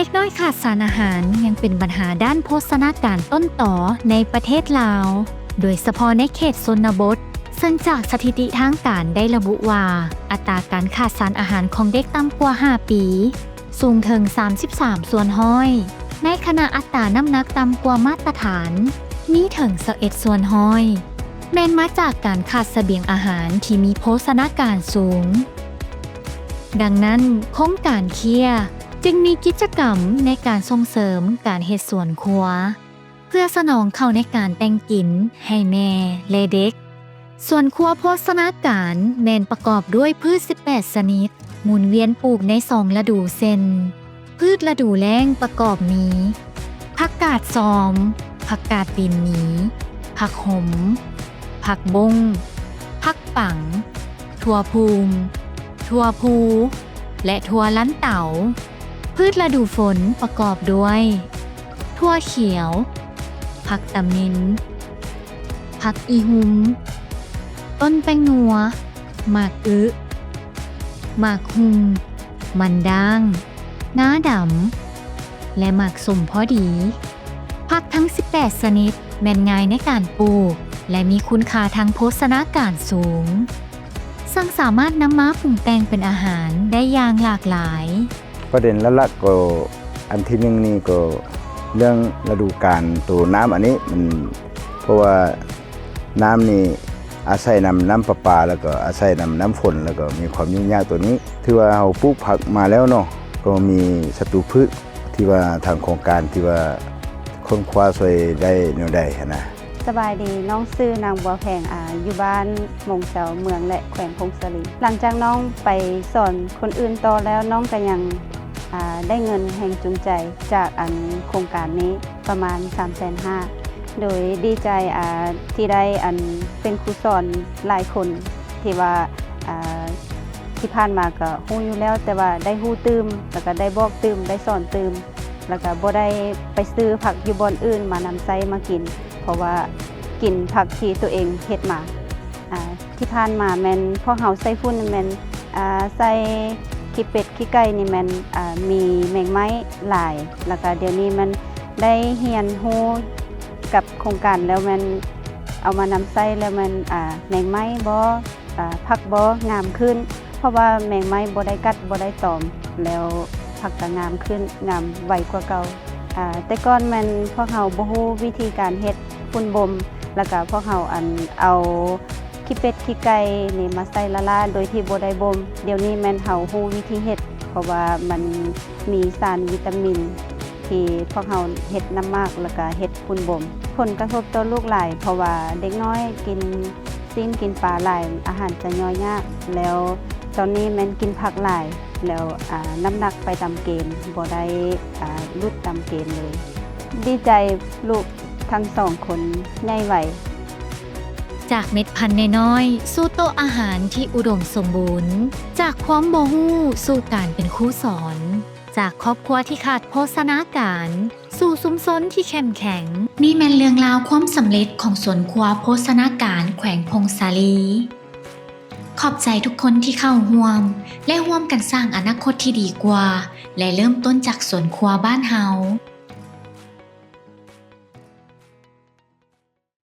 ด็กน้อยขาดสารอาหารยังเป็นปัญหาด้านโภชนาการต้นต่อในประเทศลาวโดยเฉพาะในเขตชนบทซึ่งจากสถิติทางการได้ระบุว่าอัตราการขาดสารอาหารของเด็กต่ำกว่า5ปีสูงถึง33ส่วนห้อยในขณะอัตราน้ำหนักต่ำกว่ามาตรฐานมีถึง11ส่วนห้อยแม้นมาจากการขาดเสบียงอาหารที่มีโภชนาการสูงดังนั้นโครงการเคลียร์จึงมีกิจกรรมในการส่งเสริมการเฮ็ดสวนครัวเพื่อสนองเข้าในการแต่งกินให้แม่และเด็กส่วนครัวโภชนาการแม่นประกอบด้วยพืช18ชนิดหมุนเวียนปลูกใน2ฤดูเช่นพืชฤดูแล้งประกอบมีผักกาดซอมผักกาดตีนหมีผักหมผักบงผักปังถั่วพูมถั่วพูและถั่วลันเต๋าพืชฤดูฝนประกอบด้วยถั่วเขียวผักตะมินผักอีหุมต้นแป้งนัวหมากหมากหุมมันด่างน้าดำและหมากสุ่มพอดีผักทั้ง18ชนิดแม่นง่ายในการปลูกและมีคุณค่าทางโภชนาการสูงซึ่งสามารถนำมาปรุงแต่งเป็นอาหารได้อย่างหลากหลายประเด็นหลักๆก็อันที่หนึ่งนี่ก็เรื่องฤดูกาลตัวน้ำอันนี้มันเพราะว่าน้ำนี่อาศัยน้ำประปาแล้วก็อาศัยน้ำฝนแล้วก็มีความยุ่งยากตัวนี้ที่ว่าเราปลูกผักมาแล้วเนาะก็มีศัตรูพืชที่ว่าทางโครงการที่ว่าค้นคว้าช่วยได้แนวใดนะสบายดีน้องซื้อนางบัวแพงอยู่บ้านมงเสาเมืองและแขวงพงศลีหลังจากน้องไปสอนคนอื่นต่อแล้วน้องก็ยังได้เงินแห่งจูงใจจากโครงการนี้ประมาณ 350,000 โดยดีใจที่ได้เป็นครูสอนหลายคนที่ว่าที่ผ่านมาก็ฮู้อยู่แล้วแต่ว่าได้ฮู้ตื้มแล้วก็ได้บอกตื้มได้สอนตื้มแล้วก็บ่ได้ไปซื้อผักอยู่บ่อนอื่นมานำใช้มากินเพราะว่ากินผักที่ตัวเองเฮ็ดมาที่ผ่านมาแม่นพวกเฮาใส่ฝุ่นแม่นใส่ขี้เป็ดขี้ไก่นี่แม่นมีแมงไม้หลายแล้วก็เดี๋ยวนี้มันได้เรียนรู้กับโครงการแล้วมันเอามานำใช้แล้วมันแมงไม้บ่ผักบ่งามขึ้นเพราะว่าแมงไม้บ่ได้กัดบ่ได้ตอมแล้วผักก็งามขึ้นงามไวกว่าเก่าแต่ก่อนมันพวกเฮาบ่ฮู้วิธีการเฮ็ดฝุ่นบ่มแล้วก็พวกเฮาเอาขี้เป็ดขี้ไก่นี่มาใส่ละลาโดยที่บ่ได้บ่มเดี๋ยวนี้แม่นเฮาฮู้วิธีเฮ็ดเพราะว่ามันมีสารวิตามินที่พวกเฮาเฮ็ดน้ำมากแล้วก็เฮ็ดฝุ่นบ่มผลกระทบต่อลูกหลายเพราะว่าเด็กน้อยกินซีนกินปลาหลายอาหารจะย่อยยากแล้วตอนนี้แม่นกินผักหลายแล้วน้ำหนักไปตามเกณฑ์บ่ได้ลดตามเกณฑ์เลยดีใจลูกทั้ง2คนใหญ่ไวจากเม็ดพันธุ์น้อยๆสู่โต๊ะอาหารที่อุดมสมบูรณ์จากความบ่ฮู้สู่การเป็นครูสอนจากครอบครัวที่ขาดโภชนาการสู่ชุมชนที่เข้มแข็งนี่แม่นเรื่องราวความสำเร็จของสวนครัวโภชนาการแขวงพงศาลีขอบใจทุกคนที่เข้าร่วมและร่วมกันสร้างอนาคตที่ดีกว่าและเริ่มต้นจากสวนครัวบ้านเฮา